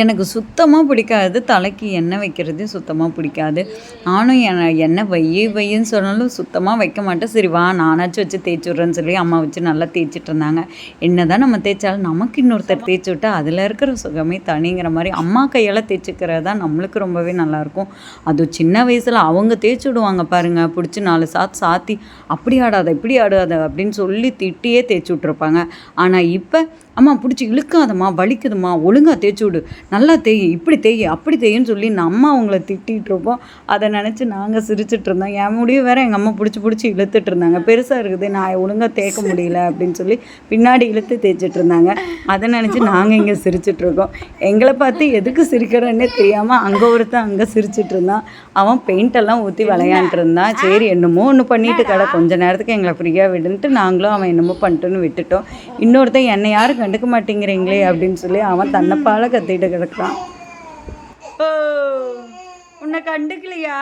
எனக்கு சுத்தமாக பிடிக்காது. தலைக்கு எண்ணெய் வைக்கிறது சுத்தமாக பிடிக்காது. நானும் எண்ணெய் வையின்னு சொன்னாலும் சுத்தமாக வைக்க மாட்டேன். சரி வா நானாச்சும் வச்சு தேய்ச்சி விட்றேன்னு சொல்லி அம்மா வச்சு நல்லா தேய்ச்சிட்டு இருந்தாங்க. என்ன தான் நம்ம தேய்ச்சாலும் நமக்கு இன்னொருத்தர் தேய்ச்சி விட்டா அதில் இருக்கிற சுகமே தனிங்கிற மாதிரி அம்மா கையால் தேய்ச்சிக்கிறது தான் நம்மளுக்கு ரொம்பவே நல்லாயிருக்கும். அதுவும் சின்ன வயசில் அவங்க தேய்ச்சி விடுவாங்க பாருங்கள், பிடிச்சி 4 சாத்து சாத்தி அப்படி ஆடாத இப்படி ஆடாத அப்படின்னு சொல்லி திட்டியே தேய்ச்சி விட்ருப்பாங்க. ஆனால் இப்போ அம்மா பிடிச்சி இழுக்காதம்மா வலிக்குதுமா ஒழுங்காக தேய்ச்சி விடு, நல்லா தேய், இப்படி தேய் அப்படி தேயின்னு சொல்லி நம்ம அவங்கள திட்டிகிட்டு இருப்போம். அதை நினச்சி நாங்கள் சிரிச்சிட்டு இருந்தோம். என் முடியும் வேறு எங்கள் அம்மா பிடிச்சி இழுத்துட்டு இருந்தாங்க. பெருசாக இருக்குது நான் ஒழுங்காக தேய்க்க முடியல அப்படின்னு சொல்லி பின்னாடி இழுத்து தேய்ச்சிட்டு இருந்தாங்க. அதை நினச்சி நாங்கள் இங்கே சிரிச்சிட்ருக்கோம். எங்களை பார்த்து எதுக்கு சிரிக்கிறோன்னே தெரியாமல் அங்கே ஒருத்தன் அங்கே சிரிச்சிட்டு இருந்தான். அவன் பெயிண்டெல்லாம் ஊற்றி விளையாண்டுட்டு இருந்தான். சரி என்னமோ ஒன்று பண்ணிட்டு கடை கொஞ்ச நேரத்துக்கு எங்களை ஃப்ரீயாக விடுன்ட்டு நாங்களும் அவன் என்னமோ பண்ணிட்டுன்னு விட்டுட்டோம். இன்னொருத்தன் என்னை யாரும் கண்டுக்க மாட்டேங்கிறீங்களே அப்படின்னு சொல்லி அவன் தன்னைப்பால கத்திட்டு கிடக்குறான். ஓ உன்னை கண்டுக்கலையா?